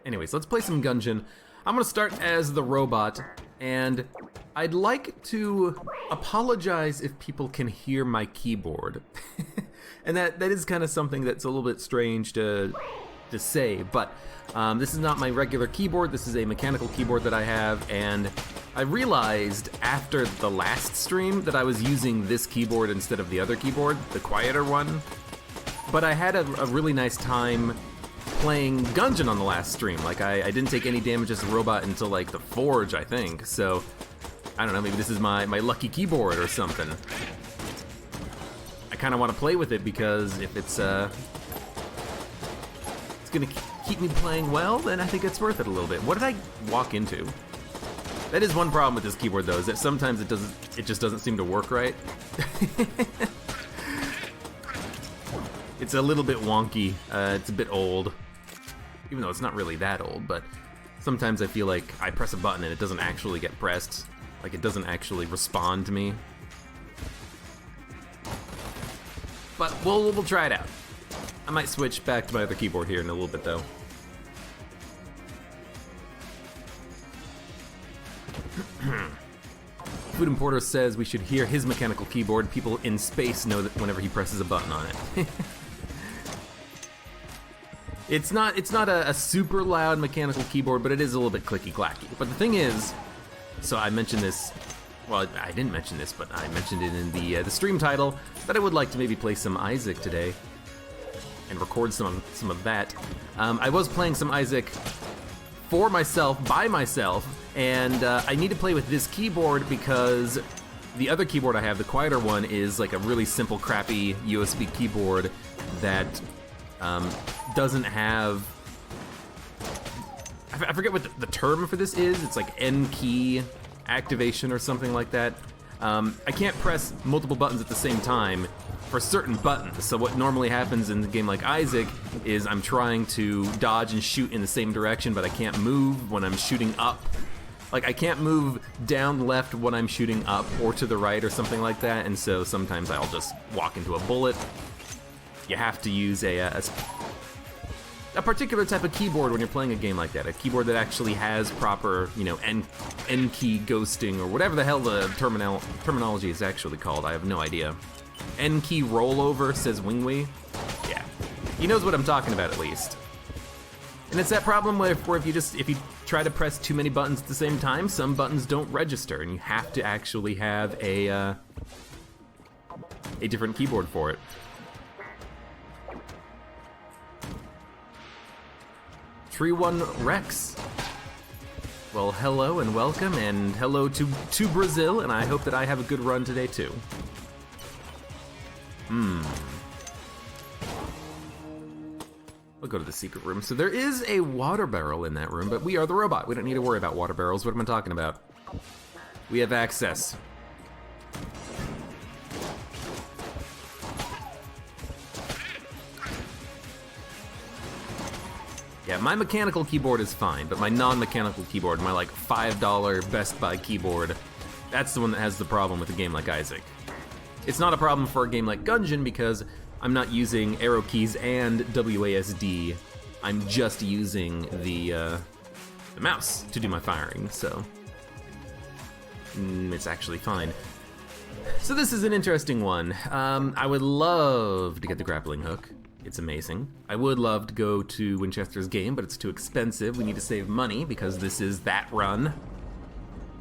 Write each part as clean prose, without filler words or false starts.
Anyways, let's play some Gungeon. I'm gonna start as the robot, and I'd like to apologize if people can hear my keyboard. And that is kind of something that's a little bit strange to say, but this is not my regular keyboard. This is a mechanical keyboard that I have, and I realized after the last stream that I was using this keyboard instead of the other keyboard, the quieter one. But I had a really nice time playing Gungeon on the last stream. Like, I didn't take any damage as a robot until like the Forge, I think. So, I don't know, maybe this is my lucky keyboard or something. I kind of want to play with it because if it's gonna keep me playing well, then I think it's worth it a little bit. What did I walk into? That is one problem with this keyboard though, is that sometimes it just doesn't seem to work right. It's a little bit wonky. It's a bit old, even though it's not really that old, but sometimes I feel like I press a button and it doesn't actually get pressed. Like, it doesn't actually respond to me. But we'll try it out. I might switch back to my other keyboard here in a little bit though. Food Importer says we should hear his mechanical keyboard. People in space know that whenever he presses a button on it. It's not a super loud mechanical keyboard, but it is a little bit clicky-clacky. But the thing is, so I mentioned this, well, I didn't mention this, but I mentioned it in the stream title, that I would like to maybe play some Isaac today and record some of that. I was playing some Isaac for myself, by myself, and I need to play with this keyboard because the other keyboard I have, the quieter one, is like a really simple, crappy USB keyboard that doesn't have... I forget what the term for this is. It's like N-key activation or something like that. I can't press multiple buttons at the same time for certain buttons. So what normally happens in a game like Isaac is I'm trying to dodge and shoot in the same direction, but I can't move when I'm shooting up. Like, I can't move down left when I'm shooting up or to the right or something like that, and so sometimes I'll just walk into a bullet. You have to use a particular type of keyboard when you're playing a game like that. A keyboard that actually has proper, you know, N-key ghosting, or whatever the hell the terminology is actually called. I have no idea. N-key rollover, says Wingwee. Yeah. He knows what I'm talking about, at least. And it's that problem where if you try to press too many buttons at the same time, some buttons don't register, and you have to actually have a different keyboard for it. Tree One Rex. Well, hello and welcome, and hello to Brazil, and I hope that I have a good run today too. We'll go to the secret room. So there is a water barrel in that room, but we are the robot. We don't need to worry about water barrels. What am I talking about? We have access. Yeah, my mechanical keyboard is fine, but my non-mechanical keyboard, my like $5 Best Buy keyboard, that's the one that has the problem with a game like Isaac. It's not a problem for a game like Gungeon because I'm not using arrow keys and WASD. I'm just using the mouse to do my firing, so it's actually fine. So this is an interesting one. I would love to get the grappling hook. It's amazing. I would love to go to Winchester's game, but it's too expensive. We need to save money because this is that run.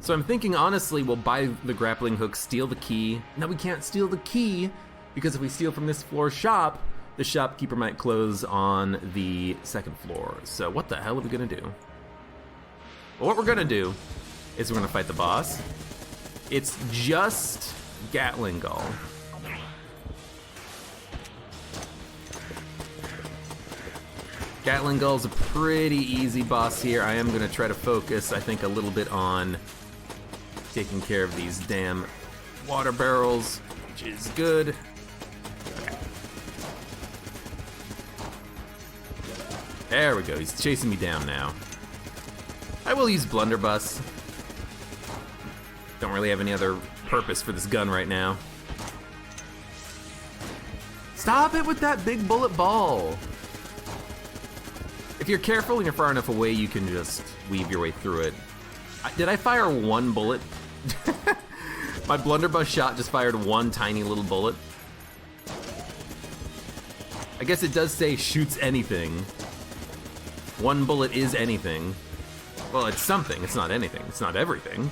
So I'm thinking, honestly, we'll buy the grappling hook, steal the key. No, we can't steal the key because if we steal from this floor shop, the shopkeeper might close on the second floor. So what the hell are we gonna do? Well, what we're gonna do is we're gonna fight the boss. It's just Gatling Gull. Gatling Gull's a pretty easy boss here. I am gonna try to focus, I think, a little bit on taking care of these damn water barrels, which is good. Okay. There we go, he's chasing me down now. I will use Blunderbuss. Don't really have any other purpose for this gun right now. Stop it with that big bullet ball! If you're careful and you're far enough away, you can just weave your way through it. Did I fire one bullet? My blunderbuss shot just fired one tiny little bullet. I guess it does say shoots anything. One bullet is anything. Well, it's something. It's not anything. It's not everything.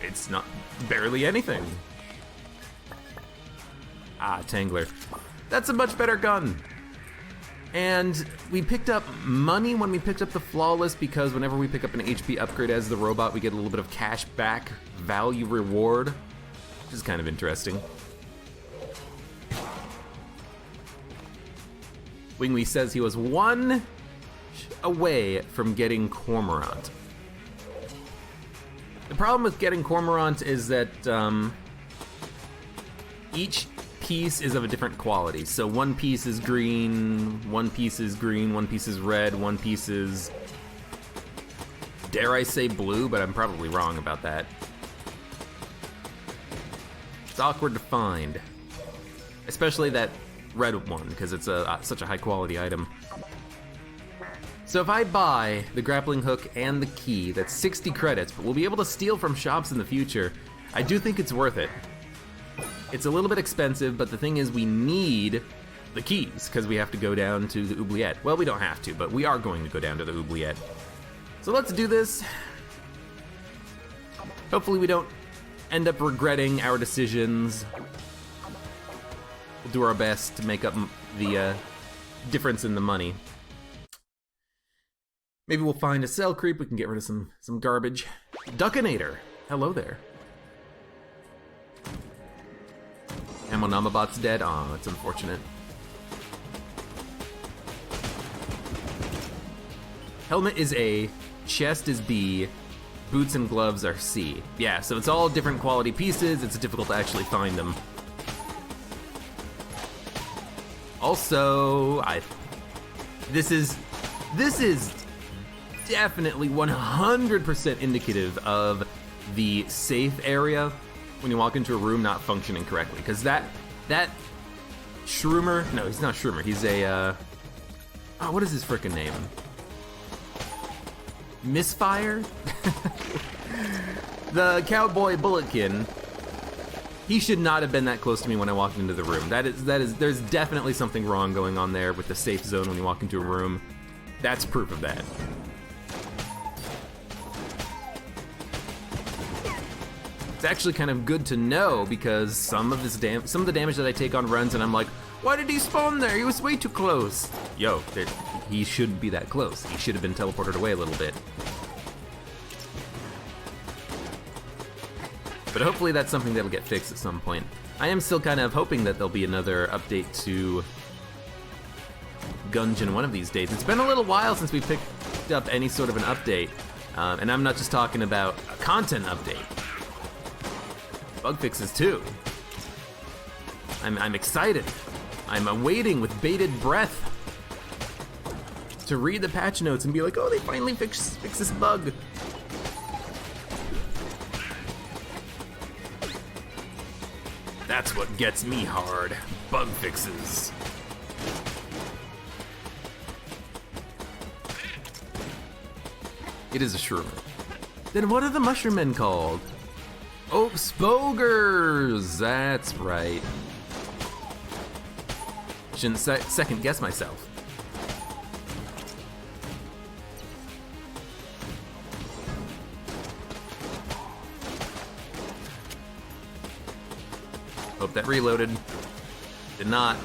It's not barely anything. Ah, Tangler. That's a much better gun. And we picked up money when we picked up the Flawless because whenever we pick up an HP upgrade as the robot, we get a little bit of cash back value reward, which is kind of interesting. Wingwee says he was one away from getting Cormorant. The problem with getting Cormorant is that each piece is of a different quality. So one piece is green, one piece is green, one piece is red, one piece is, dare I say, blue, but I'm probably wrong about that. It's awkward to find, especially that red one, because it's such a high quality item. So if I buy the grappling hook and the key, that's 60 credits, but we'll be able to steal from shops in the future. I do think it's worth it. It's a little bit expensive, but the thing is we need the keys, because we have to go down to the oubliette. Well, we don't have to, but we are going to go down to the oubliette. So let's do this. Hopefully we don't end up regretting our decisions. We'll do our best to make up the difference in the money. Maybe we'll find a cell creep, we can get rid of some garbage. Duckinator, hello there. Amonamabot's dead? Aw, that's unfortunate. Helmet is A, chest is B, boots and gloves are C. Yeah, so it's all different quality pieces, it's difficult to actually find them. Also, this is definitely 100% indicative of the safe area when you walk into a room not functioning correctly, because that Shroomer, no, he's not Shroomer, he's a, what is his frickin' name? Misfire? The cowboy Bulletkin, he should not have been that close to me when I walked into the room. There's definitely something wrong going on there with the safe zone when you walk into a room. That's proof of that. It's actually kind of good to know because some of the damage that I take on runs, and I'm like, why did he spawn there? He was way too close. Yo, he shouldn't be that close. He should have been teleported away a little bit. But hopefully that's something that'll get fixed at some point. I am still kind of hoping that there'll be another update to Gungeon one of these days. It's been a little while since we picked up any sort of an update, and I'm not just talking about a content update. Bug fixes too. I'm excited. I'm awaiting with bated breath to read the patch notes and be like, oh, they finally fixed this bug. That's what gets me hard. Bug fixes. It is a shroomer. Then what are the mushroom men called? Oh, spogers! That's right. Shouldn't second guess myself. Hope that reloaded. Did not.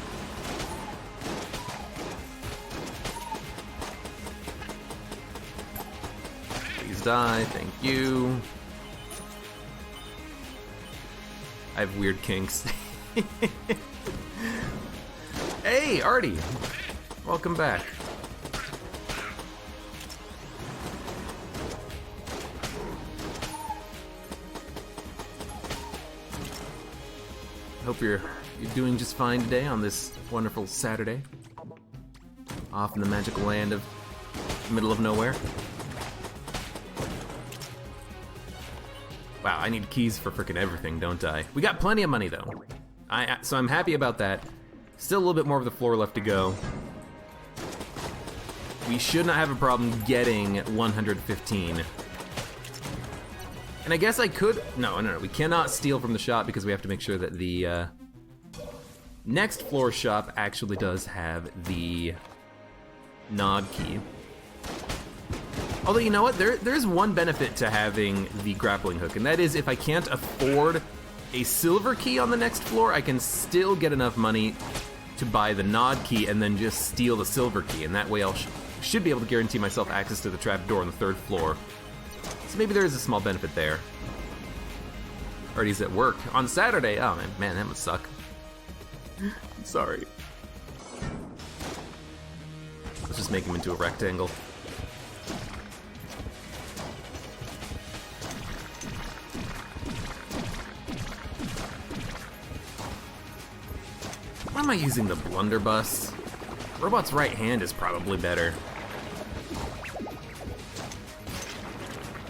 Please die, thank you. I have weird kinks. Hey, Artie! Welcome back. Hope you're doing just fine today on this wonderful Saturday. Off in the magical land of middle of nowhere. Wow, I need keys for frickin' everything, don't I? We got plenty of money though. So I'm happy about that. Still a little bit more of the floor left to go. we should not have a problem getting 115. And I guess I could, no, we cannot steal from the shop because we have to make sure that the next floor shop actually does have the nod key. Although, you know what, there's one benefit to having the grappling hook, and that is if I can't afford a silver key on the next floor, I can still get enough money to buy the nod key and then just steal the silver key, and that way I should be able to guarantee myself access to the trap door on the 3rd floor. So maybe there is a small benefit there. Already he's at work. On Saturday, oh man, that must suck. I'm sorry. Let's just make him into a rectangle. Why am I using the blunderbuss? Robot's right hand is probably better.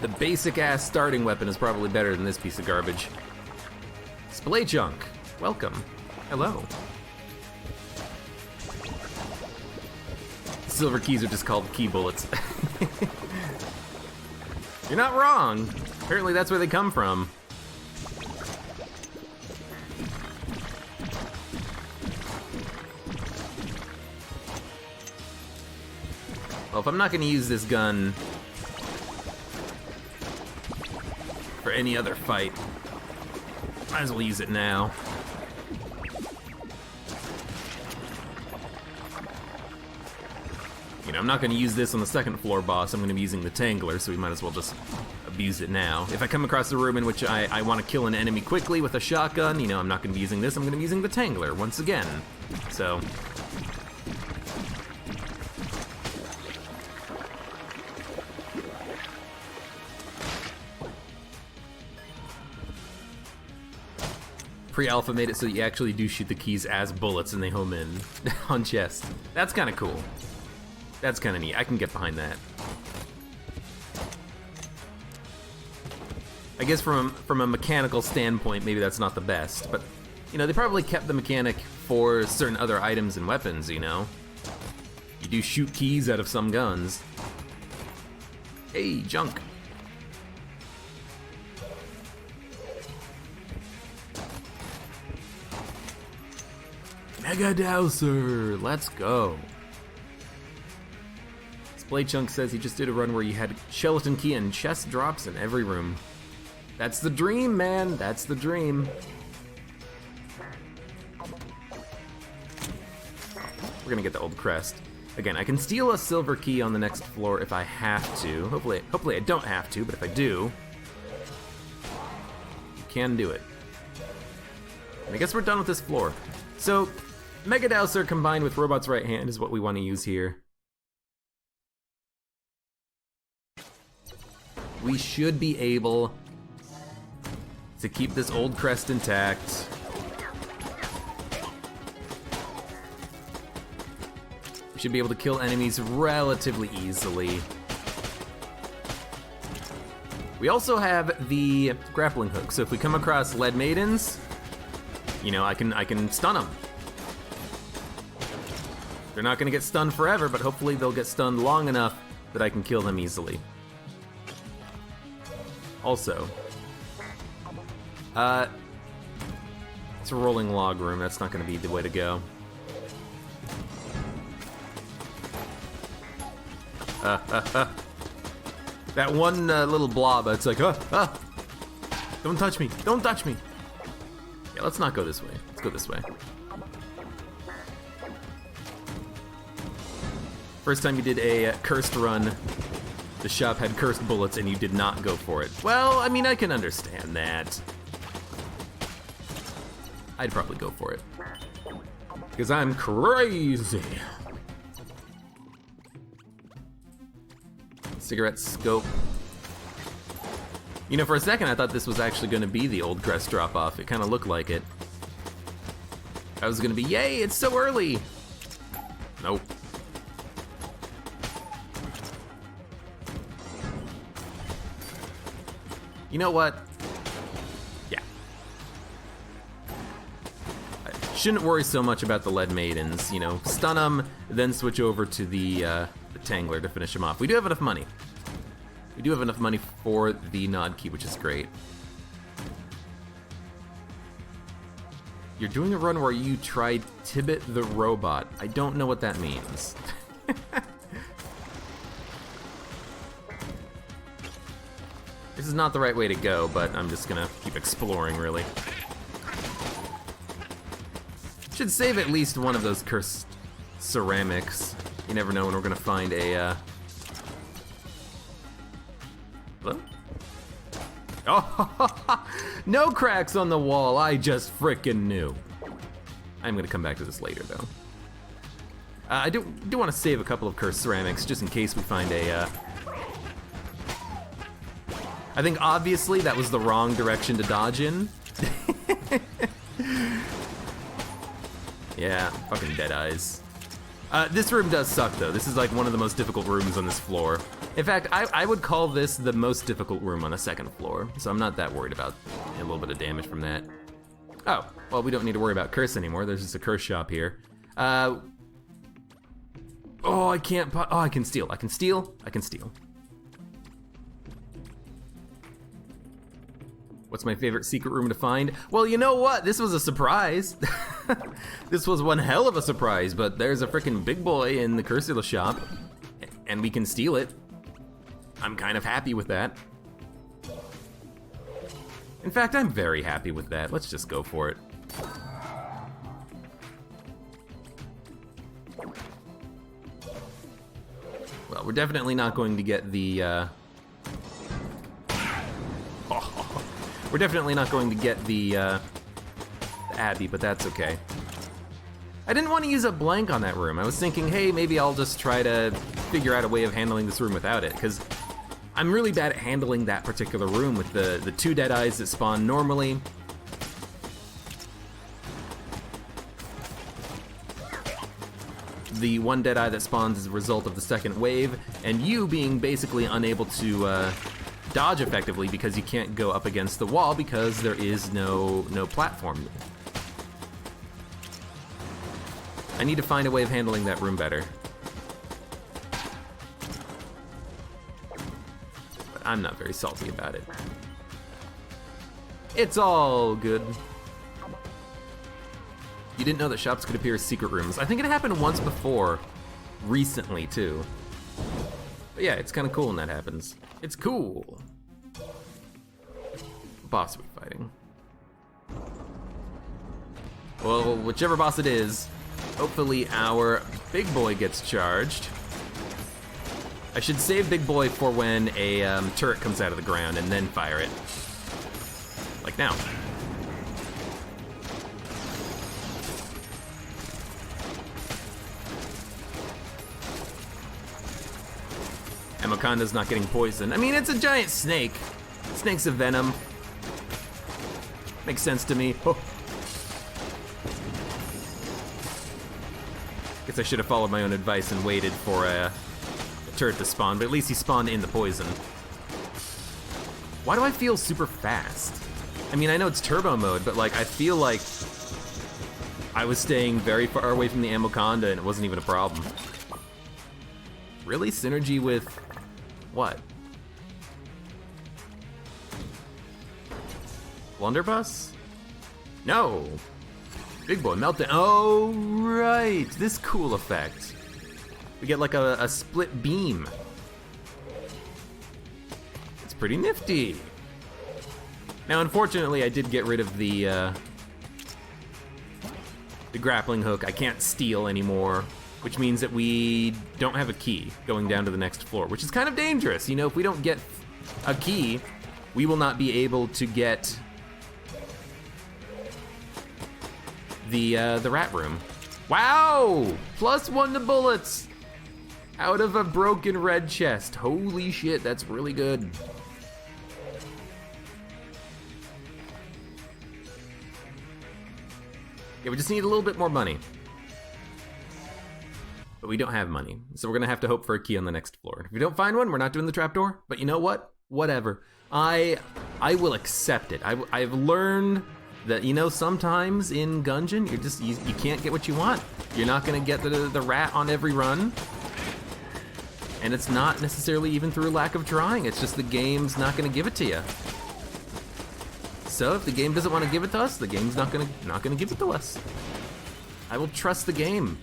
The basic-ass starting weapon is probably better than this piece of garbage. Splay Junk, welcome. Hello. Silver keys are just called key bullets. You're not wrong. Apparently that's where they come from. Well, if I'm not gonna use this gun for any other fight, might as well use it now. You know, I'm not gonna use this on the 2nd floor boss, I'm gonna be using the Tangler, so we might as well just abuse it now. If I come across a room in which I want to kill an enemy quickly with a shotgun, you know, I'm not gonna be using this, I'm gonna be using the Tangler once again. So, pre-alpha made it so you actually do shoot the keys as bullets and they home in on chest. That's kind of cool. That's kind of neat. I can get behind that. I guess from a mechanical standpoint, maybe that's not the best, but you know, they probably kept the mechanic for certain other items and weapons, you know? You do shoot keys out of some guns. Hey, junk. Mega Dowser, let's go. Splay Chunk says he just did a run where you had skeleton key and chest drops in every room. That's the dream, man, that's the dream. We're gonna get the old crest. Again, I can steal a silver key on the next floor if I have to. Hopefully I don't have to, but if I do, you can do it. And I guess we're done with this floor. So, Mega Dowser combined with Robot's right hand is what we want to use here. We should be able to keep this old crest intact. We should be able to kill enemies relatively easily. We also have the grappling hook, so if we come across lead maidens, you know, I can stun them. They're not gonna get stunned forever, but hopefully they'll get stunned long enough that I can kill them easily. Also, it's a rolling log room. That's not gonna be the way to go. That one little blob, it's like, don't touch me, don't touch me. Yeah, let's not go this way. Let's go this way. First time you did a cursed run, the shop had cursed bullets and you did not go for it. Well, I mean, I can understand that. I'd probably go for it. Because I'm crazy. Cigarette scope. You know, for a second I thought this was actually going to be the old crest drop-off. It kind of looked like it. I was going to be, yay, it's so early! Nope. You know what? Yeah. I shouldn't worry so much about the lead maidens. You know, stun them, then switch over to the Tangler to finish him off. We do have enough money. We do have enough money for the nod key, which is great. You're doing a run where you tried Tibbet the robot. I don't know what that means. This is not the right way to go, but I'm just gonna keep exploring, really. Should save at least one of those cursed ceramics. You never know when we're gonna find a, Hello? Oh, no cracks on the wall, I just frickin' knew. I'm gonna come back to this later, though. I do want to save a couple of cursed ceramics, just in case we find a, I think obviously that was the wrong direction to dodge in. Yeah, fucking dead eyes. This room does suck, though. This is like one of the most difficult rooms on this floor. In fact, I would call this the most difficult room on the second floor, so I'm not that worried about a little bit of damage from that. Oh, well, we don't need to worry about curse anymore. There's just a curse shop here. Oh, I can't, oh, I can steal, I can steal, I can steal. What's my favorite secret room to find? Well, you know what? This was a surprise. This was one hell of a surprise, but there's a frickin' big boy in the Cursula shop, and we can steal it. I'm kind of happy with that. In fact, I'm very happy with that. Let's just go for it. Well, we're definitely not going to get the, we're definitely not going to get the Abby, but that's okay. I didn't want to use a blank on that room. I was thinking, hey, maybe I'll just try to figure out a way of handling this room without it, because I'm really bad at handling that particular room with the 2 dead eyes that spawn normally. The 1 dead eye that spawns as a result of the second wave, and you being basically unable to dodge effectively because you can't go up against the wall because there is no platform. I need to find a way of handling that room better. But I'm not very salty about it. It's all good. You didn't know that shops could appear as secret rooms. I think it happened once before, recently too. But yeah, it's kind of cool when that happens. It's cool. Boss are we fighting? Well, whichever boss it is, hopefully our big boy gets charged. I should save big boy for when a turret comes out of the ground and then fire it. Like now. Emoconda's not getting poisoned. I mean, it's a giant snake. Snakes have venom. Makes sense to me. Oh. Guess I should have followed my own advice and waited for a turret to spawn, but at least he spawned in the poison. Why do I feel super fast? I mean, I know it's turbo mode, but like, I feel like I was staying very far away from the Emoconda and it wasn't even a problem. Really? Synergy with what? Blunderbuss? No. Big boy meltdown. Oh, right. This cool effect. We get like a split beam. It's pretty nifty. Now, unfortunately, I did get rid of the grappling hook. I can't steal anymore, which means that we don't have a key going down to the next floor, which is kind of dangerous. You know, if we don't get a key, we will not be able to get the rat room. Wow! +1 to bullets out of a broken red chest. Holy shit, that's really good. Yeah, we just need a little bit more money. But we don't have money, so we're gonna have to hope for a key on the next floor. If we don't find one, we're not doing the trapdoor. But you know what? Whatever. I will accept it. I've learned that, you know, sometimes in Gungeon, you can't get what you want. You're not gonna get the rat on every run. And it's not necessarily even through lack of trying, it's just the game's not gonna give it to you. So if the game doesn't want to give it to us, the game's not gonna give it to us. I will trust the game.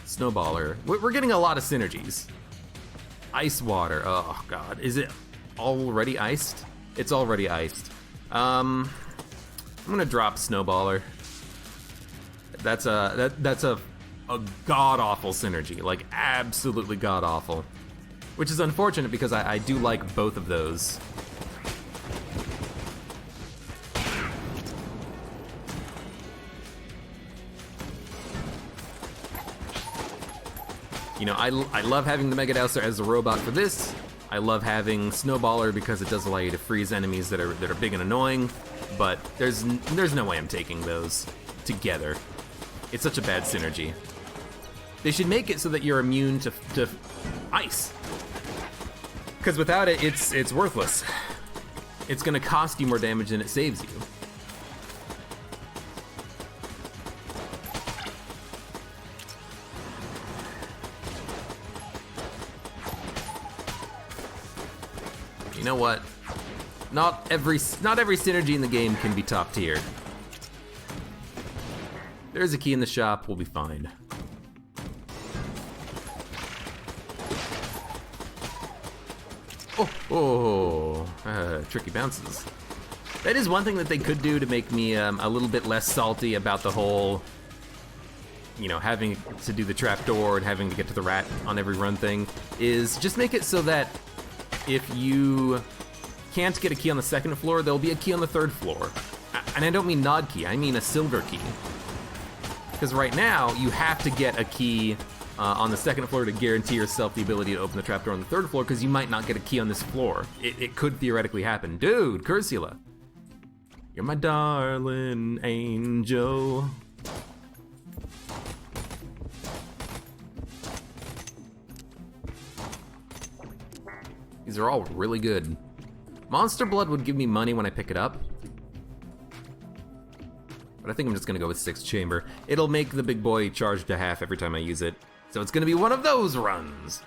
Snowballer. We're getting a lot of synergies. Ice water. Oh god, is it already iced? It's already iced. I'm gonna drop Snowballer. That's a god-awful synergy, like absolutely god-awful. Which is unfortunate because I do like both of those. You know, I love having the Mega Dowser as a robot for this. I love having Snowballer because it does allow you to freeze enemies that are big and annoying, but there's no way I'm taking those together. It's such a bad synergy. They should make it so that you're immune to ice. Because without it, it's worthless. It's gonna cost you more damage than it saves you. You know what? Not every synergy in the game can be top tier. There's a key in the shop, we'll be fine. Tricky bounces. That is one thing that they could do to make me a little bit less salty about the whole, you know, having to do the trapdoor and having to get to the rat on every run thing, is just make it so that if you can't get a key on the second floor, there'll be a key on the third floor. And I don't mean nod key, I mean a silver key. Because right now, you have to get a key on the second floor to guarantee yourself the ability to open the trapdoor on the third floor, because you might not get a key on this floor. It could theoretically happen. Dude, Cursula. You're my darling angel. These are all really good. Monster Blood would give me money when I pick it up. But I think I'm just gonna go with 6 chamber. It'll make the big boy charge to half every time I use it. So it's gonna be one of those runs.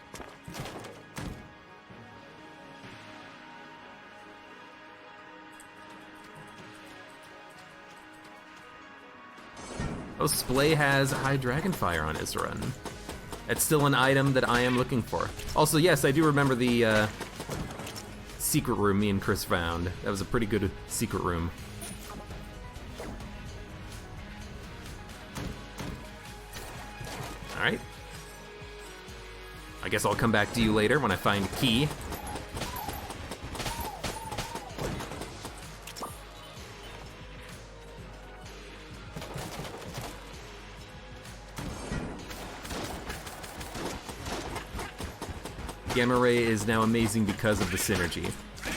Oh, Splay has High Dragonfire on his run. That's still an item that I am looking for. Also, yes, I do remember the secret room me and Chris found. That was a pretty good secret room. All right. I guess I'll come back to you later when I find a key. Gamma Ray is now amazing because of the synergy.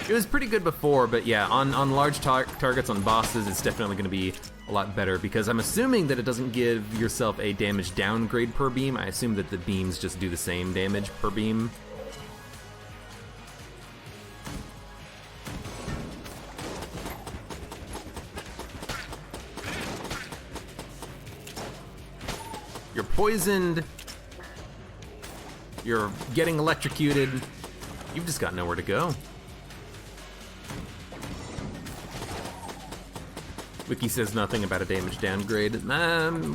It was pretty good before, but yeah, on large targets, on bosses, it's definitely going to be a lot better, because I'm assuming that it doesn't give yourself a damage downgrade per beam. I assume that the beams just do the same damage per beam. You're poisoned. You're getting electrocuted. You've just got nowhere to go. Wiki says nothing about a damage downgrade.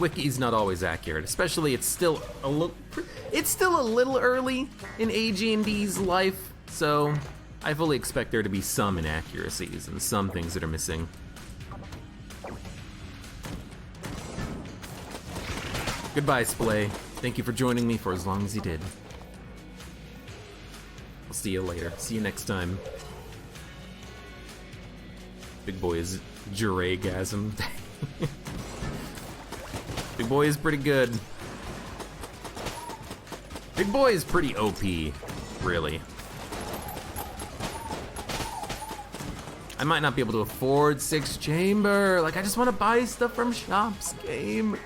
Wiki's not always accurate, especially it's still a little early in AG&D's life, so I fully expect there to be some inaccuracies and some things that are missing. Goodbye, Splay. Thank you for joining me for as long as you did. I'll see you later. See you next time. Big boy is Juragasm. Big boy is pretty good. Big boy is pretty OP, really. I might not be able to afford 6 chamber. Like, I just want to buy stuff from shops, game.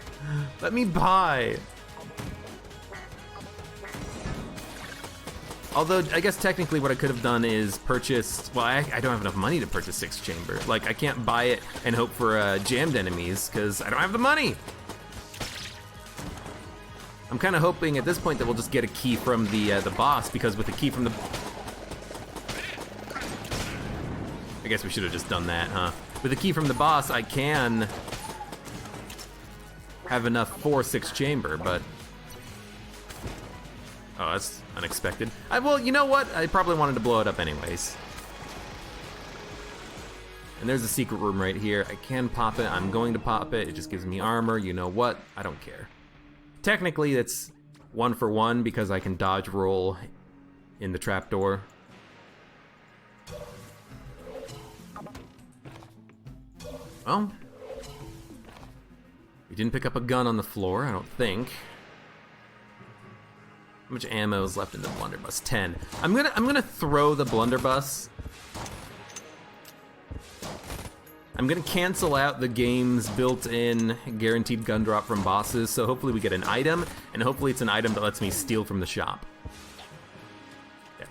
Let me buy. Although, I guess technically what I could have done is purchased, well, I don't have enough money to purchase 6 chamber. Like, I can't buy it and hope for jammed enemies, because I don't have the money. I'm kind of hoping at this point that we'll just get a key from the boss, because with the key from the... I guess we should have just done that, huh? With the key from the boss, I can have enough for 6 chamber, but... Oh, that's unexpected. Well, you know what? I probably wanted to blow it up anyways. And there's a secret room right here. I can pop it. I'm going to pop it. It just gives me armor. You know what? I don't care. Technically, it's 1 for 1 because I can dodge roll in the trapdoor. Well, we didn't pick up a gun on the floor, I don't think. How much ammo is left in the blunderbuss? 10. I'm gonna throw the blunderbuss. I'm gonna cancel out the game's built-in guaranteed gun drop from bosses, so hopefully we get an item, and hopefully it's an item that lets me steal from the shop. Okay.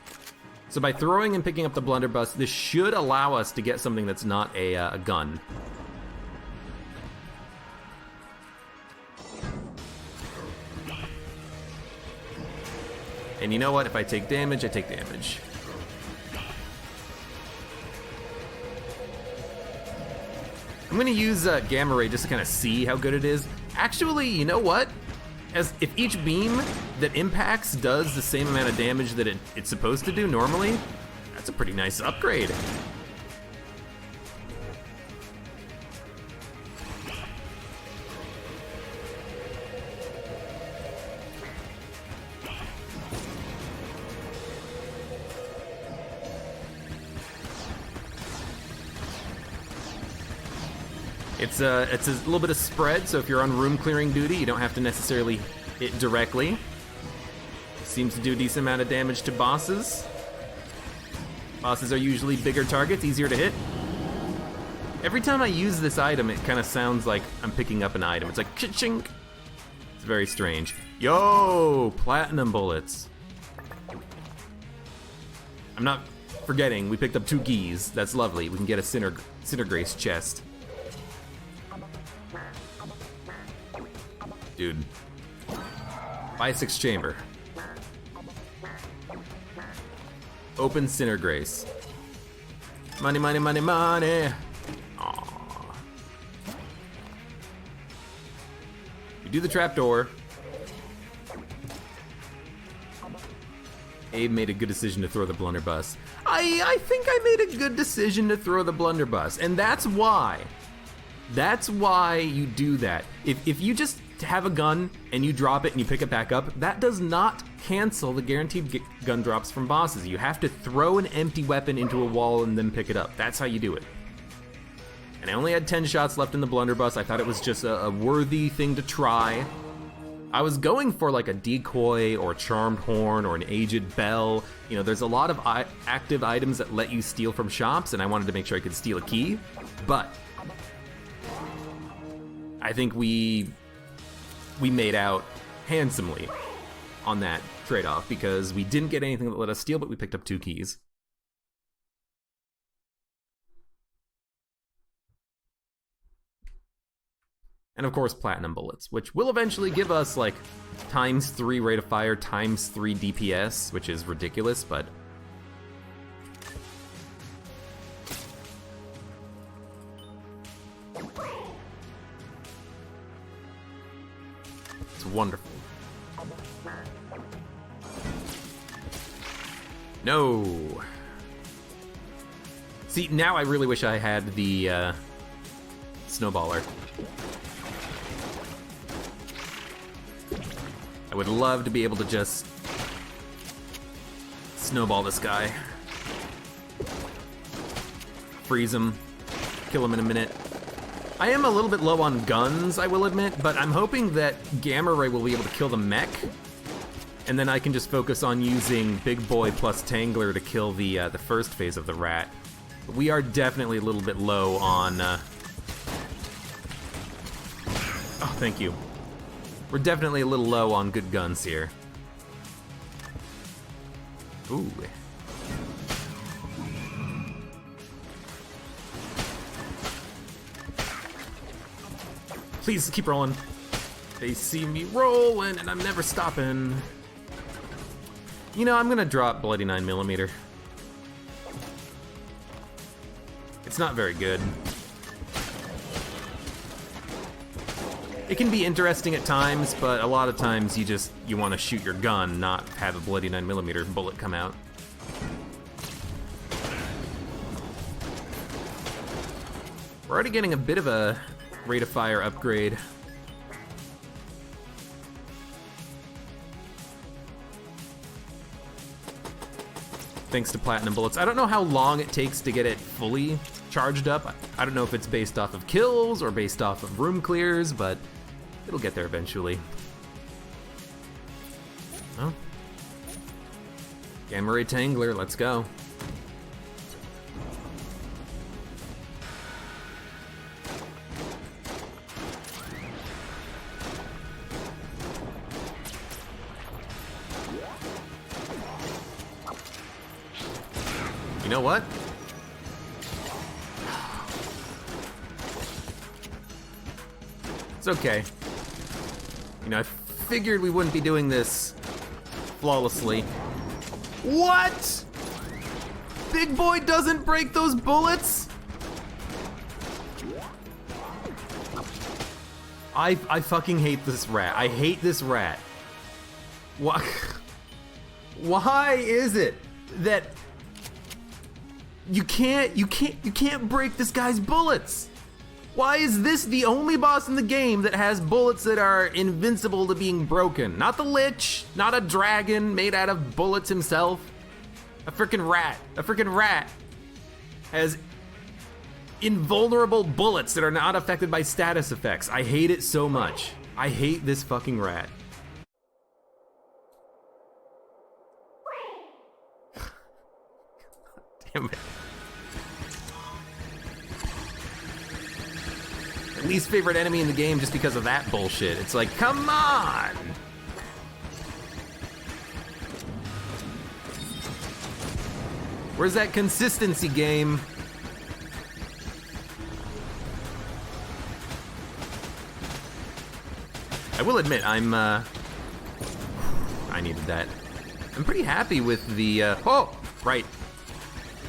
So by throwing and picking up the blunderbuss, this should allow us to get something that's not a gun. And you know what? If I take damage, I take damage. I'm gonna use Gamma Ray just to kind of see how good it is. Actually, you know what? If each beam that impacts does the same amount of damage that it's supposed to do normally, that's a pretty nice upgrade. It's a little bit of spread, so if you're on room clearing duty, you don't have to necessarily hit directly. Seems to do a decent amount of damage to bosses. Bosses are usually bigger targets, easier to hit. Every time I use this item, it kind of sounds like I'm picking up an item. It's like ka-chink. It's very strange. Yo, platinum bullets. I'm not forgetting, we picked up 2 keys. That's lovely. We can get a Sinner Grace chest. Dude. Buy a 6 chamber. Open Sinner Grace. Money, money, money, money. Aww. You do the trapdoor. Abe made a good decision to throw the blunderbuss. I think I made a good decision to throw the blunderbuss, and that's why. That's why you do that. If you just have a gun and you drop it and you pick it back up, that does not cancel the guaranteed gun drops from bosses. You have to throw an empty weapon into a wall and then pick it up. That's how you do it. And I only had 10 shots left in the blunderbuss. I thought it was just a worthy thing to try. I was going for like a decoy or a charmed horn or an aged bell. You know, there's a lot of active items that let you steal from shops, and I wanted to make sure I could steal a key. But I think we made out handsomely on that trade-off because we didn't get anything that let us steal, but we picked up 2 keys. And of course, platinum bullets, which will eventually give us like ×3 rate of fire, ×3 DPS, which is ridiculous, but it's wonderful. No. See, now I really wish I had the snowballer. I would love to be able to just snowball this guy. Freeze him, kill him in a minute. I am a little bit low on guns, I will admit, but I'm hoping that Gamma Ray will be able to kill the mech, and then I can just focus on using Big Boy plus Tangler to kill the first phase of the rat. But we are definitely a little bit low on... Oh, thank you. We're definitely a little low on good guns here. Ooh. Please keep rolling. They see me rolling and I'm never stopping. You know, I'm gonna drop Bloody 9mm. It's not very good. It can be interesting at times, but a lot of times you want to shoot your gun, not have a Bloody 9mm bullet come out. We're already getting a bit of a rate of fire upgrade. Thanks to platinum bullets. I don't know how long it takes to get it fully charged up. I don't know if it's based off of kills or based off of room clears, but it'll get there eventually. Oh. Gamma Ray Tangler, let's go. You know what? It's okay. You know, I figured we wouldn't be doing this flawlessly. What? Big boy doesn't break those bullets? I fucking hate this rat. I hate this rat. Why? Why is it that you can't break this guy's bullets? Why is this the only boss in the game that has bullets that are invincible to being broken? Not the Lich, not a dragon made out of bullets himself. A freaking rat has invulnerable bullets that are not affected by status effects. I hate it so much. I hate this fucking rat. Damn it. Least favorite enemy in the game just because of that bullshit. It's like, come on! Where's that consistency, game? I will admit, I needed that. I'm pretty happy with the, oh, right.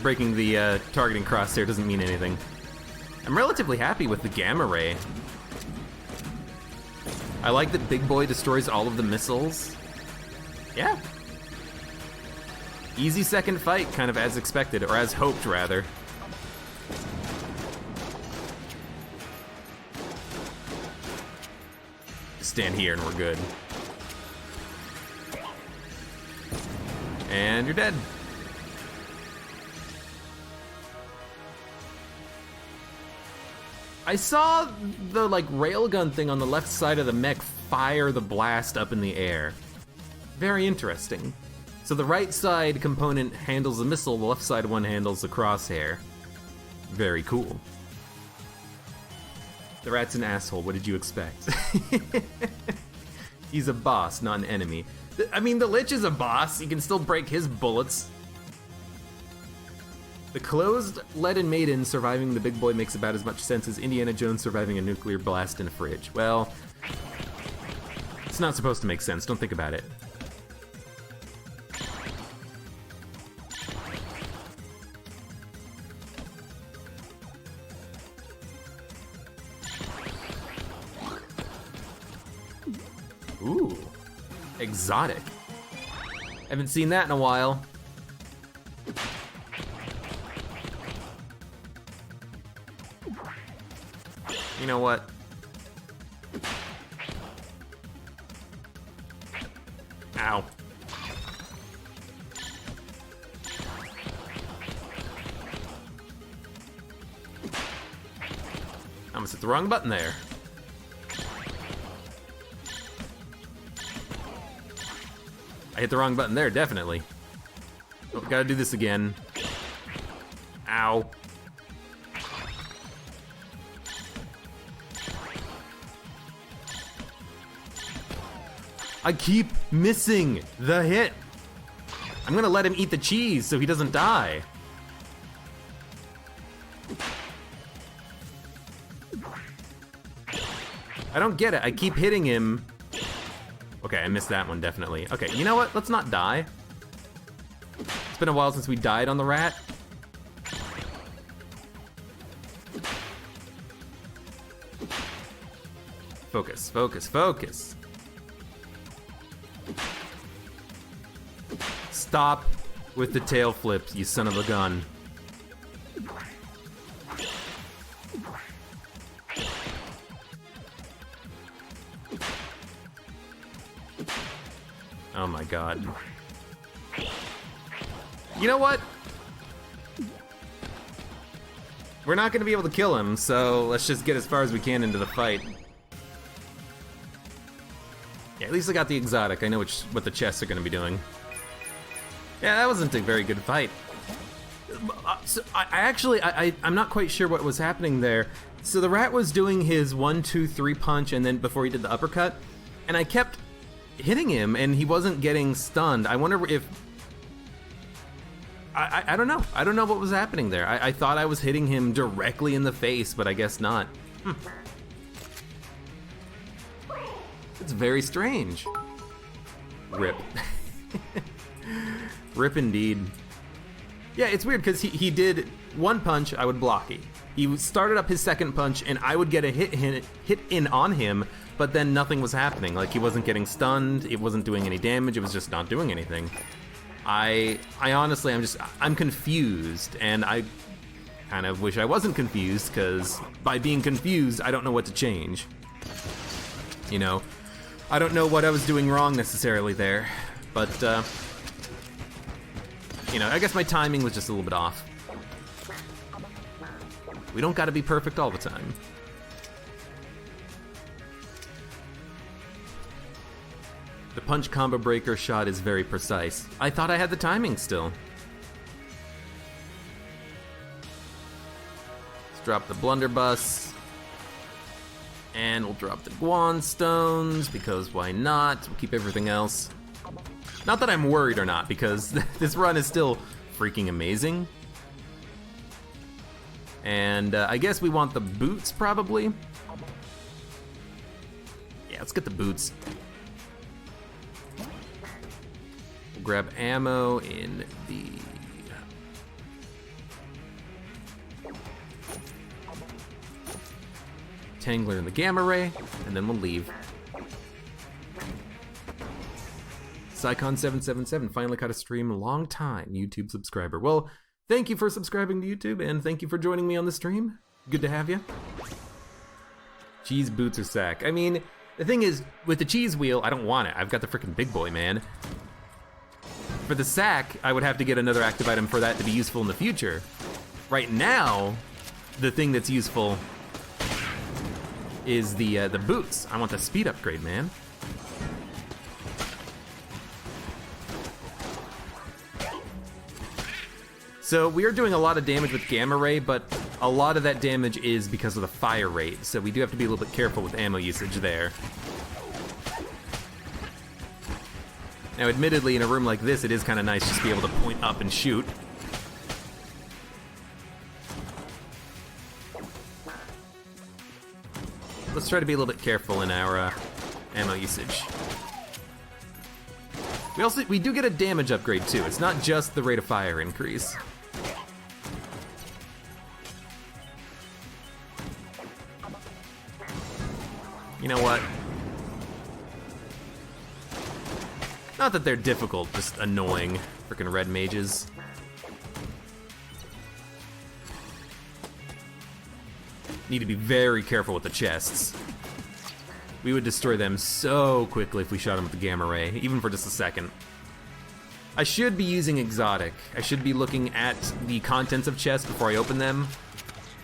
Breaking the targeting crosshair doesn't mean anything. I'm relatively happy with the gamma ray. I like that Big Boy destroys all of the missiles. Yeah. Easy second fight, kind of as expected, or as hoped, rather. Stand here and we're good. And you're dead. I saw the railgun thing on the left side of the mech fire the blast up in the air. Very interesting. So the right side component handles the missile, the left side one handles the crosshair. Very cool. The rat's an asshole, what did you expect? He's a boss, not an enemy. I mean, the Lich is a boss, he can still break his bullets. The closed leaden maiden surviving the Big Boy makes about as much sense as Indiana Jones surviving a nuclear blast in a fridge. Well, it's not supposed to make sense, don't think about it. Ooh, exotic. Haven't seen that in a while. You know what? Ow. I almost hit the wrong button there. I hit the wrong button there, definitely. Oh, gotta do this again. Ow. I keep missing the hit. I'm gonna let him eat the cheese so he doesn't die. I don't get it. I keep hitting him. Okay, I missed that one, definitely. Okay, you know what? Let's not die. It's been a while since we died on the rat. Focus, focus, focus. Stop with the tail flips, you son of a gun. Oh my god. You know what? We're not gonna be able to kill him, so let's just get as far as we can into the fight. Yeah, at least I got the exotic. I know what the chests are gonna be doing. Yeah, that wasn't a very good fight. So I'm not quite sure what was happening there. So the rat was doing his 1, 2, 3 punch, and then before he did the uppercut, and I kept hitting him, and he wasn't getting stunned. I wonder if... I don't know. I don't know what was happening there. I thought I was hitting him directly in the face, but I guess not. It's very strange. Rip. Rip indeed. Yeah, it's weird because he did 1 punch, I would block it. He started up his 2nd punch, and I would get a hit in on him, but then nothing was happening. Like, he wasn't getting stunned, it wasn't doing any damage, it was just not doing anything. I honestly, I'm confused, and I kind of wish I wasn't confused, because by being confused, I don't know what to change. You know? I don't know what I was doing wrong necessarily there, but, you know, I guess my timing was just a little bit off. We don't gotta be perfect all the time. The punch combo breaker shot is very precise. I thought I had the timing still. Let's drop the blunderbuss. And we'll drop the Guan stones, because why not? We'll keep everything else. Not that I'm worried or not, because this run is still freaking amazing. And I guess we want the boots, probably. Yeah, let's get the boots. We'll grab ammo in the... Tangler in the gamma ray, and then we'll leave. Psycon777 finally caught a stream, long time YouTube subscriber. Well, thank you for subscribing to YouTube, and thank you for joining me on the stream. Good to have you. Cheese boots or sack. I mean, the thing is, with the cheese wheel, I don't want it. I've got the frickin' big boy, man. For the sack, I would have to get another active item for that to be useful in the future. Right now, the thing that's useful is the boots. I want the speed upgrade, man. So we are doing a lot of damage with gamma ray, but a lot of that damage is because of the fire rate, so we do have to be a little bit careful with ammo usage there. Now, admittedly, in a room like this, it is kind of nice just to be able to point up and shoot. Let's try to be a little bit careful in our ammo usage. We do get a damage upgrade too. It's not just the rate of fire increase. You know what? Not that they're difficult, just annoying. Frickin' red mages. Need to be very careful with the chests. We would destroy them so quickly if we shot them with the gamma ray, even for just a second. I should be using exotic. I should be looking at the contents of chests before I open them.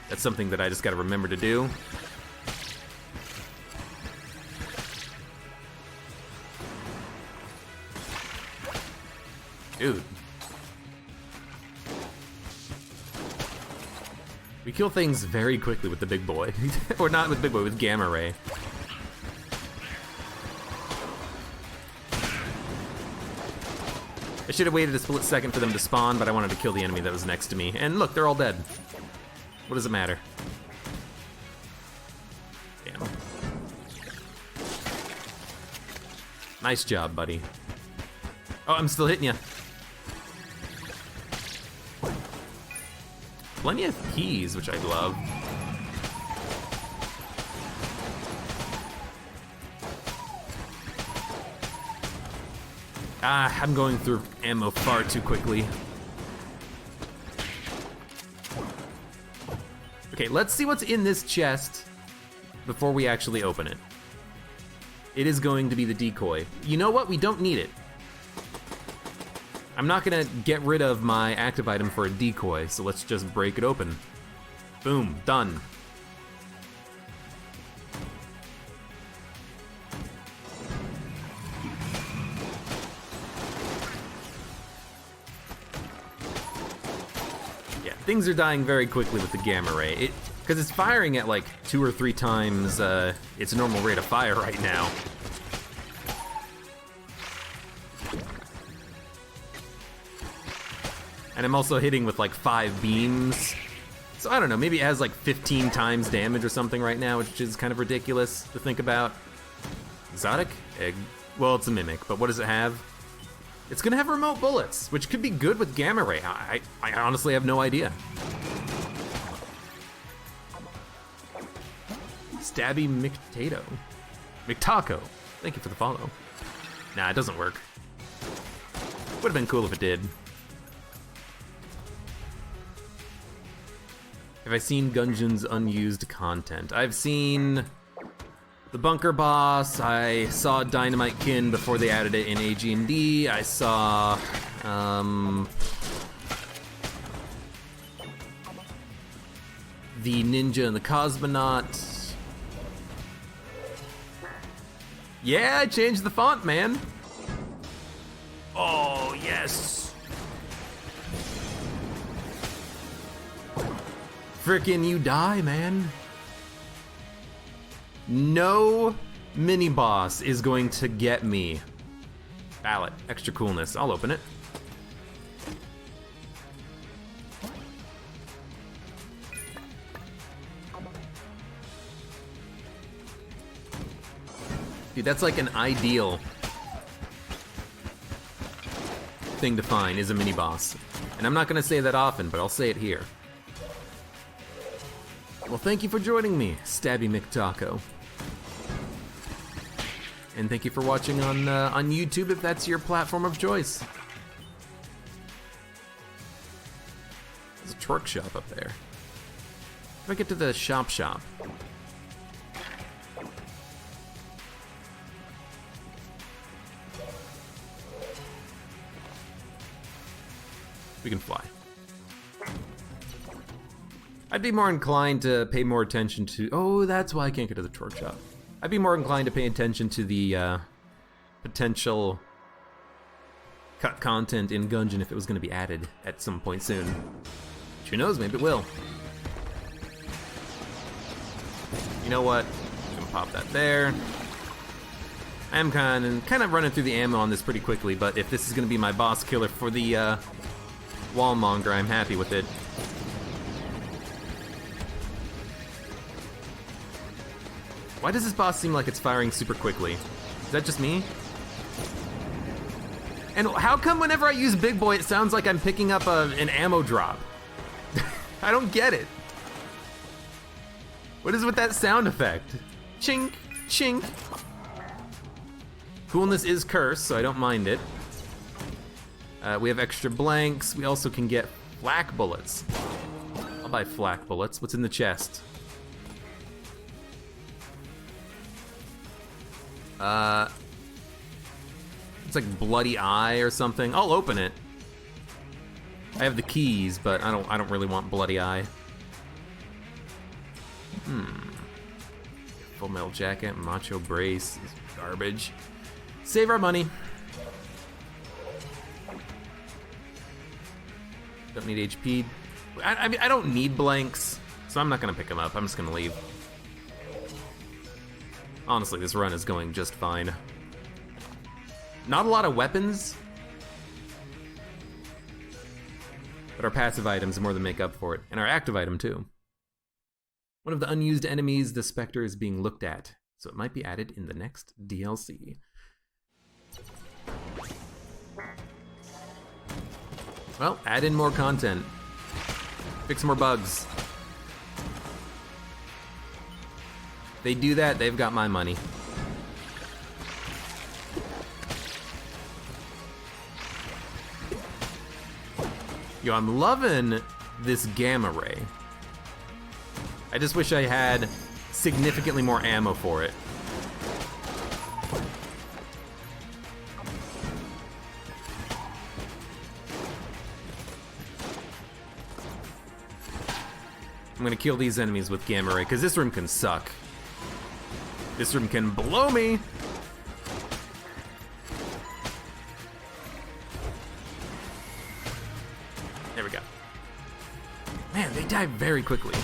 That's something that I just gotta remember to do. Dude. We kill things very quickly with the big boy. Or not with big boy, with gamma ray. I should have waited a split second for them to spawn, but I wanted to kill the enemy that was next to me. And look, they're all dead. What does it matter? Damn. Nice job, buddy. Oh, I'm still hitting you. Plenty of keys, which I love. Ah, I'm going through ammo far too quickly. Okay, let's see what's in this chest before we actually open it. It is going to be the decoy. You know what? We don't need it. I'm not gonna get rid of my active item for a decoy, so let's just break it open. Boom, done. Yeah, things are dying very quickly with the gamma ray. Because it's firing at like 2 or 3 times its normal rate of fire right now. And I'm also hitting with like 5 beams. So I don't know, maybe it has like 15 times damage or something right now, which is kind of ridiculous to think about. Exotic egg. Well, it's a mimic, but what does it have? It's gonna have remote bullets, which could be good with gamma ray. I honestly have no idea. Stabby McTato. McTaco. Thank you for the follow. Nah, it doesn't work. Would have been cool if it did. Have I seen Gungeon's unused content? I've seen the bunker boss. I saw Dynamite Kin before they added it in AG&D. I saw the ninja and the cosmonaut. Yeah, I changed the font, man. Oh, yes. Frickin' you die, man. No mini boss is going to get me. Ballot, extra coolness. I'll open it. Dude, that's like an ideal thing to find, is a mini boss. And I'm not gonna say that often, but I'll say it here. Well, thank you for joining me, Stabby McTaco. And thank you for watching on YouTube if that's your platform of choice. There's a twerk shop up there. How do I get to the shop? We can fly. I'd be more inclined to pay more attention to... Oh, that's why I can't get to the twerk shop. I'd be more inclined to pay attention to the potential cut content in Gungeon if it was going to be added at some point soon. Who knows, maybe it will. You know what? I'm gonna pop that there. I am kind of running through the ammo on this pretty quickly, but if this is going to be my boss killer for the Wallmonger, I'm happy with it. Why does this boss seem like it's firing super quickly? Is that just me? And how come whenever I use Big Boy, it sounds like I'm picking up an ammo drop? I don't get it. What is with that sound effect? Chink, chink. Coolness is cursed, so I don't mind it. We have extra blanks. We also can get flak bullets. I'll buy flak bullets. What's in the chest? It's like bloody eye or something. I'll open it. I have the keys, but I don't really want bloody eye. Full metal jacket, macho brace, garbage. Save our money. Don't need HP. I mean, I don't need blanks, so I'm not gonna pick them up. I'm just gonna leave. Honestly, this run is going just fine. Not a lot of weapons, but our passive items more than make up for it, and our active item too. One of the unused enemies, the Spectre, is being looked at, so it might be added in the next DLC. Well, add in more content. Fix more bugs. They do that, they've got my money. Yo, I'm loving this gamma ray. I just wish I had significantly more ammo for it. I'm gonna kill these enemies with gamma ray, because this room can suck. This room can blow me. There we go. Man, they die very quickly.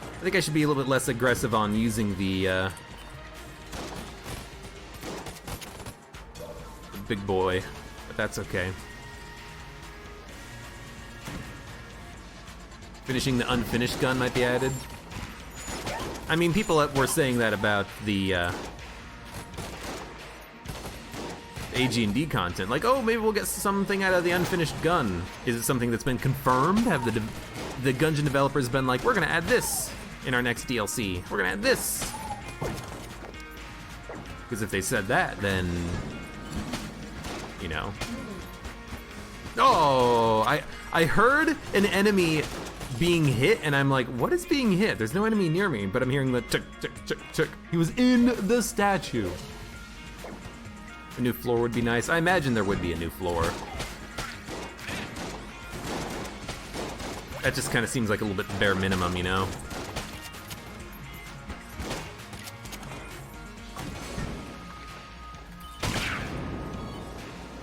I think I should be a little bit less aggressive on using the big boy, but that's okay. Finishing the unfinished gun might be added. I mean, people were saying that about the AG&D content. Like, oh, maybe we'll get something out of the unfinished gun. Is it something that's been confirmed? Have the Gungeon developers been like, we're gonna add this in our next DLC. We're gonna add this. Because if they said that, then, you know. Oh, I heard an enemy being hit, and I'm like, what is being hit? There's no enemy near me, but I'm hearing the tick, tick, tick, tick. He was in the statue. A new floor would be nice. I imagine there would be a new floor. That just kind of seems like a little bit bare minimum, you know?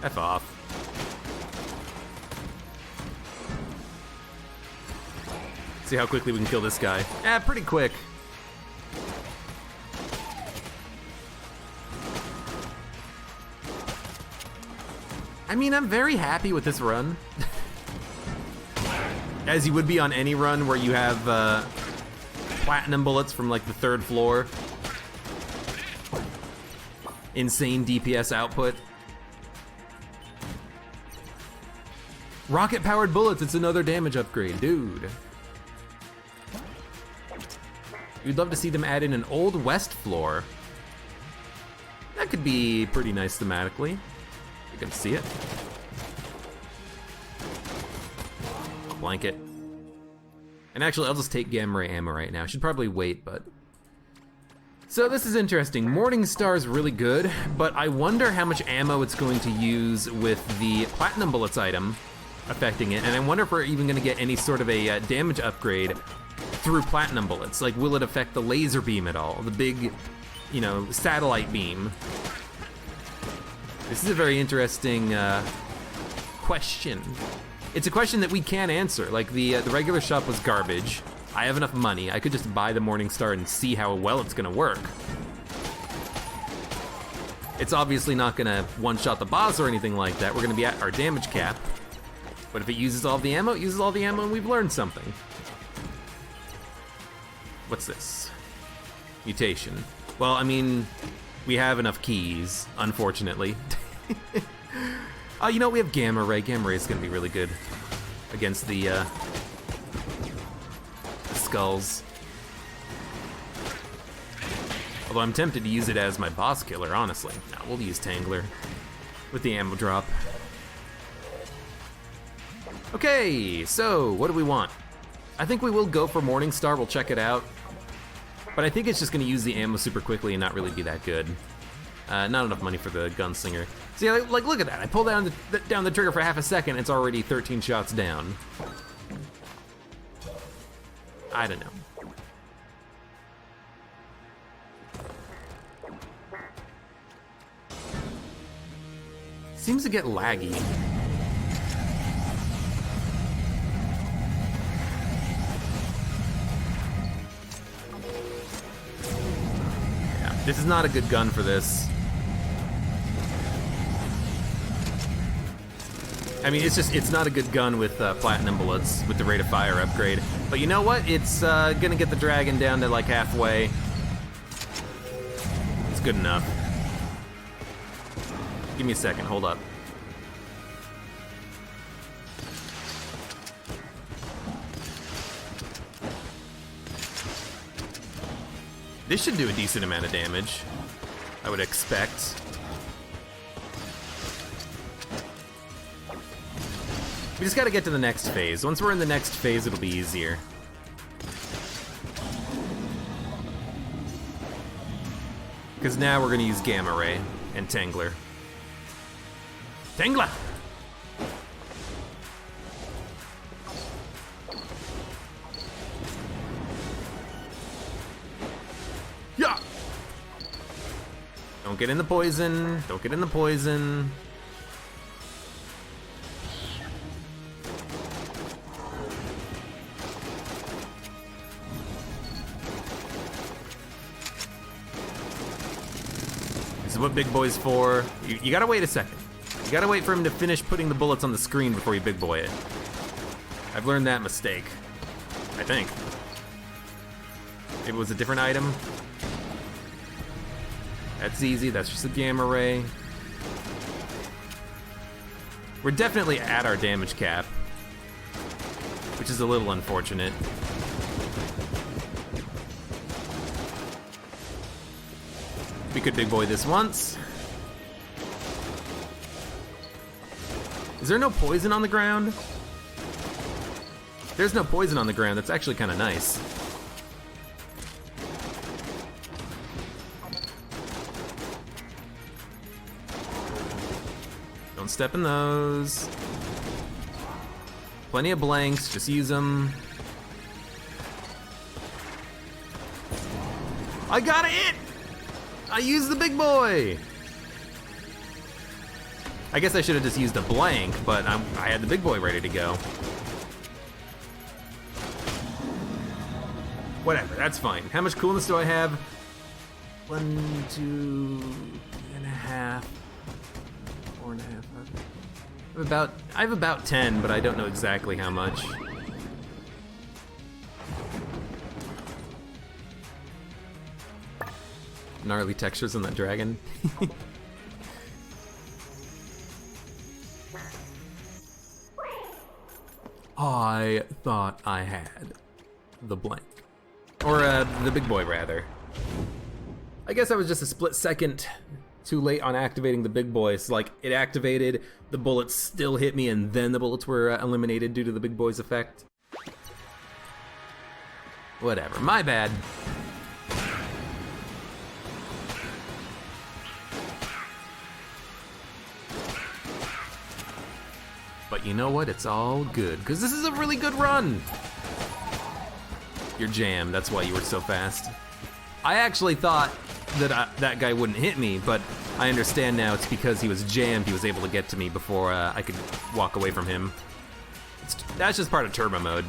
F off. See how quickly we can kill this guy. Yeah, pretty quick. I mean, I'm very happy with this run. As you would be on any run where you have platinum bullets from like the 3rd floor. Insane DPS output. Rocket-powered bullets, it's another damage upgrade, dude. We'd love to see them add in an Old West floor. That could be pretty nice thematically. You can see it. Blanket. And actually, I'll just take gamma ray ammo right now. I should probably wait, but... So this is interesting. Morning Star's really good, but I wonder how much ammo it's going to use with the platinum bullets item affecting it, and I wonder if we're even gonna get any sort of a damage upgrade through platinum bullets. Like, will it affect the laser beam at all? The big, you know, satellite beam. This is a very interesting question. It's a question that we can't answer. Like, the regular shop was garbage. I have enough money. I could just buy the Morning Star and see how well it's gonna work. It's obviously not gonna one-shot the boss or anything like that. We're gonna be at our damage cap. But if it uses all the ammo, it uses all the ammo and we've learned something. What's this? Mutation. Well, I mean, we have enough keys, unfortunately. You know, we have Gamma Ray. Gamma Ray is gonna be really good against the skulls. Although I'm tempted to use it as my boss killer, honestly. No, we'll use Tangler with the ammo drop. Okay, so what do we want? I think we will go for Morning Star, we'll check it out. But I think it's just gonna use the ammo super quickly and not really be that good. Not enough money for the gunslinger. See, like look at that. I pull down the trigger for half a second, it's already 13 shots down. I don't know. Seems to get laggy. Yeah, this is not a good gun for this. I mean, it's not a good gun with platinum bullets with the rate of fire upgrade. But you know what? It's gonna get the dragon down to like halfway. It's good enough. Give me a second, hold up. This should do a decent amount of damage, I would expect. We just gotta get to the next phase. Once we're in the next phase, it'll be easier. Because now we're gonna use Gamma Ray and Tangler. Tangler! Yeah! Don't get in the poison. Don't get in the poison. This is what Big Boy's for. You gotta wait a second. You gotta wait for him to finish putting the bullets on the screen before you Big Boy it. I've learned that mistake. I think. It was a different item. That's easy, that's just a Gamma Ray. We're definitely at our damage cap, which is a little unfortunate. We could Big Boy this once. Is there no poison on the ground? There's no poison on the ground, that's actually kind of nice. Don't step in those. Plenty of blanks, just use them. I got it! I used the Big Boy! I guess I should have just used a blank, but I had the Big Boy ready to go. Whatever, that's fine. How much coolness do I have? 1, 2, 3.5, 4.5. I have about 10, but I don't know exactly how much. Gnarly textures on that dragon. I thought I had the blank. Or the Big Boy, rather. I guess I was just a split second too late on activating the Big Boy. So, like, it activated, the bullets still hit me, and then the bullets were eliminated due to the Big Boy's effect. Whatever, my bad. But you know what? It's all good, because this is a really good run. You're jammed, that's why you were so fast. I actually thought that that guy wouldn't hit me, but I understand now it's because he was jammed, he was able to get to me before I could walk away from him. That's just part of turbo mode.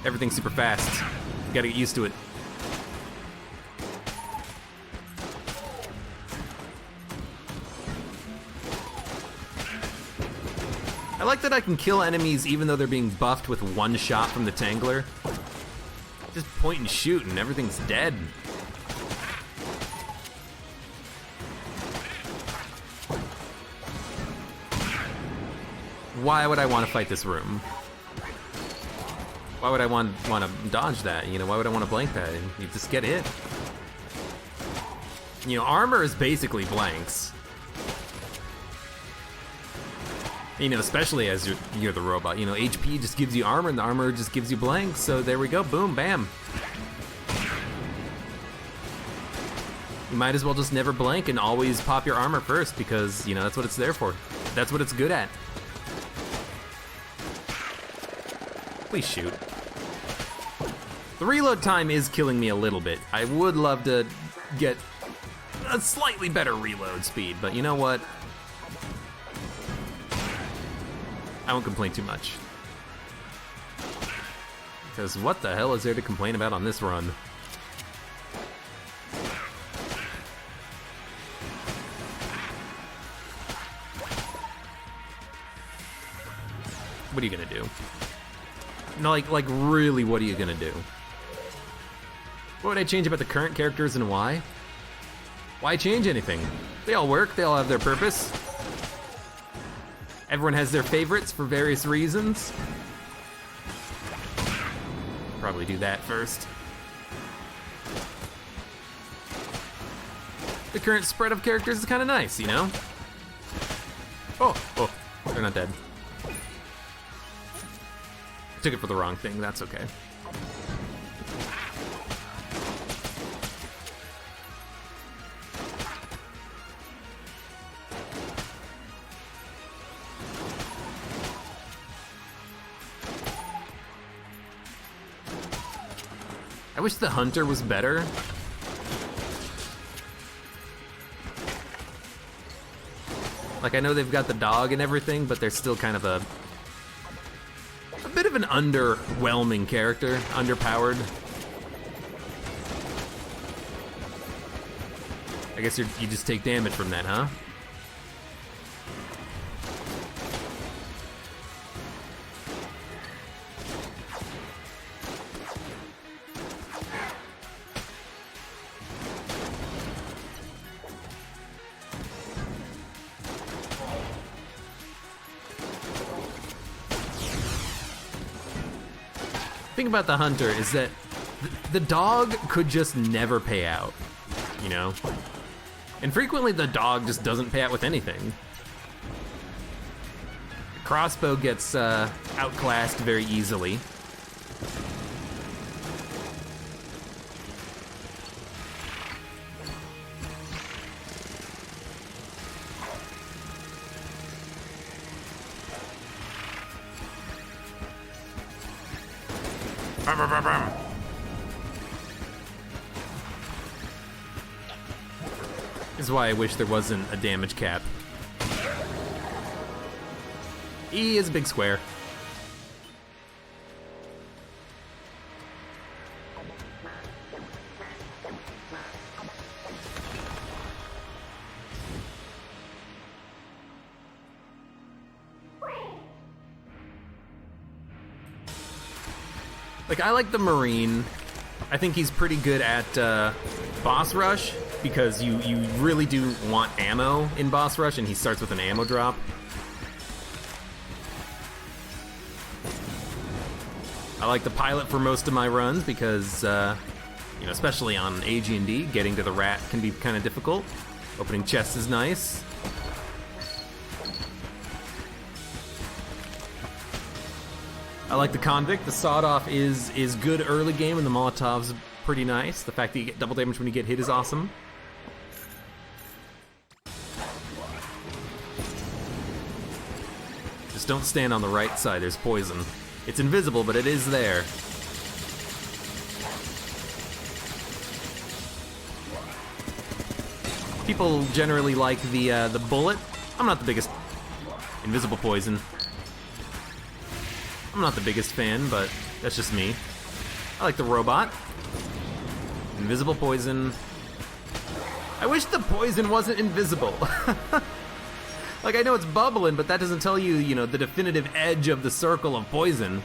Everything's super fast. You gotta get used to it. I like that I can kill enemies even though they're being buffed with one shot from the Tangler. Just point and shoot and everything's dead. Why would I want to fight this room? Why would I want to dodge that? You know, why would I want to blank that? You just get hit. You know, armor is basically blanks. You know, especially as you're the robot. You know, HP just gives you armor, and the armor just gives you blanks. So there we go, boom, bam. You might as well just never blank and always pop your armor first, because, you know, that's what it's there for. That's what it's good at. Please shoot. The reload time is killing me a little bit. I would love to get a slightly better reload speed, but you know what? I won't complain too much. Because what the hell is there to complain about on this run? What are you gonna do? No, like really, what are you gonna do? What would I change about the current characters and why? Why change anything? They all work, they all have their purpose. Everyone has their favorites for various reasons. Probably do that first. The current spread of characters is kind of nice, you know? Oh, they're not dead. Took it for the wrong thing, that's okay. I wish the hunter was better. Like, I know they've got the dog and everything, but they're still kind of a bit of an underwhelming character, underpowered. I guess you just take damage from that, huh? Thing about the hunter is that the dog could just never pay out, you know? And frequently the dog just doesn't pay out with anything. The crossbow gets outclassed very easily. This is why I wish there wasn't a damage cap. E is a big square. Like, I like the Marine. I think he's pretty good at boss rush, because you really do want ammo in boss rush, and he starts with an ammo drop. I like the pilot for most of my runs because, you know, especially on AG&D, getting to the rat can be kind of difficult. Opening chests is nice. I like the Convict. The Sawed-Off is good early game, and the Molotov's pretty nice. The fact that you get double damage when you get hit is awesome. Just don't stand on the right side, there's poison. It's invisible, but it is there. People generally like the bullet. I'm not the biggest invisible poison. I'm not the biggest fan, but that's just me. I like the robot. Invisible poison. I wish the poison wasn't invisible. Like, I know it's bubbling, but that doesn't tell you, you know, the definitive edge of the circle of poison.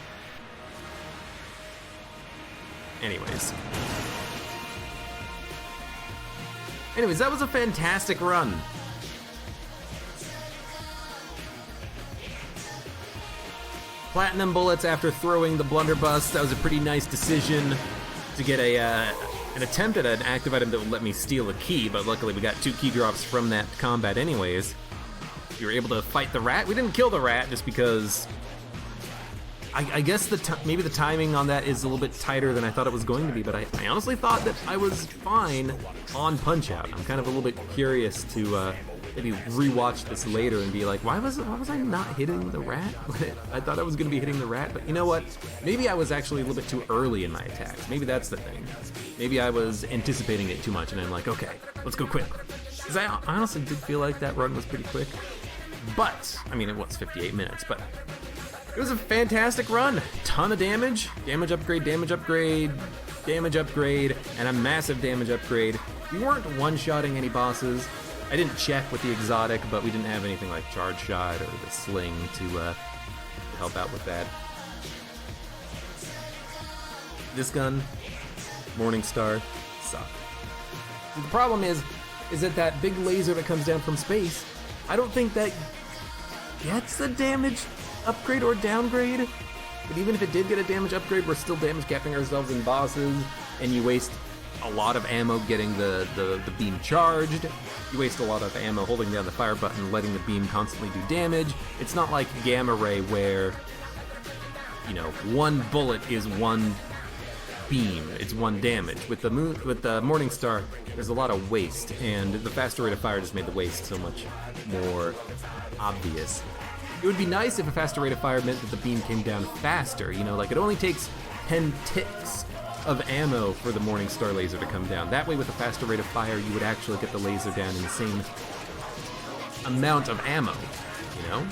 Anyways, that was a fantastic run. Platinum bullets after throwing the blunderbuss. That was a pretty nice decision to get an attempt at an active item that would let me steal a key, but luckily we got 2 key drops from that combat anyways. We were able to fight the rat. We didn't kill the rat just because I guess maybe the timing on that is a little bit tighter than I thought it was going to be, but I honestly thought that I was fine on Punch-Out. I'm kind of a little bit curious to maybe rewatch this later and be like, why was I not hitting the rat? I thought I was going to be hitting the rat, but you know what? Maybe I was actually a little bit too early in my attacks. Maybe that's the thing. Maybe I was anticipating it too much, and I'm like, okay, let's go quick. Because I honestly did feel like that run was pretty quick. But, I mean, it was 58 minutes, but it was a fantastic run. Ton of damage, damage upgrade, damage upgrade, damage upgrade, and a massive damage upgrade. We weren't one-shotting any bosses. I didn't check with the exotic, but we didn't have anything like charge shot or the sling to help out with that. This gun, Morningstar, suck. The problem is, is that big laser that comes down from space, I don't think that gets a damage upgrade or downgrade. But even if it did get a damage upgrade, we're still damage capping ourselves in bosses, and you waste a lot of ammo getting the beam charged. You waste a lot of ammo holding down the fire button, letting the beam constantly do damage. It's not like Gamma Ray where, you know, one bullet is one beam, it's one damage. With the Morning Star, there's a lot of waste, and the faster rate of fire just made the waste so much more obvious. It would be nice if a faster rate of fire meant that the beam came down faster, you know, like it only takes 10 ticks of ammo for the Morning Star laser to come down. That way, with a faster rate of fire, you would actually get the laser down in the same amount of ammo, you know?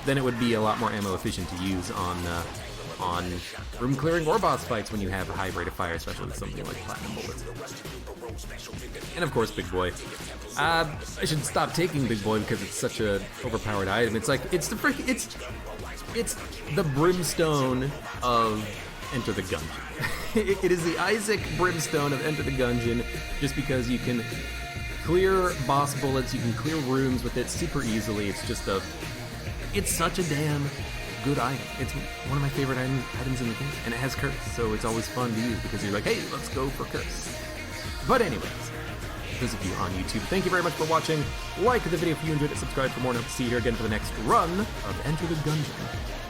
Then it would be a lot more ammo efficient to use on room clearing or boss fights when you have a high rate of fire, especially with something like platinum bullets. And of course, Big Boy. I should stop taking Big Boy because it's such a overpowered item. It's like it's the brimstone of Enter the Gungeon. It is the Isaac brimstone of Enter the Gungeon, just because you can clear boss bullets, you can clear rooms with it super easily. It's such a damn good item. It's one of my favorite items in the game, and it has curse, so it's always fun to use because you're like, hey, let's go for curse. But anyways, those of you on YouTube, thank you very much for watching. Like the video if you enjoyed it, subscribe for more, and I'll see you here again for the next run of Enter the Gungeon.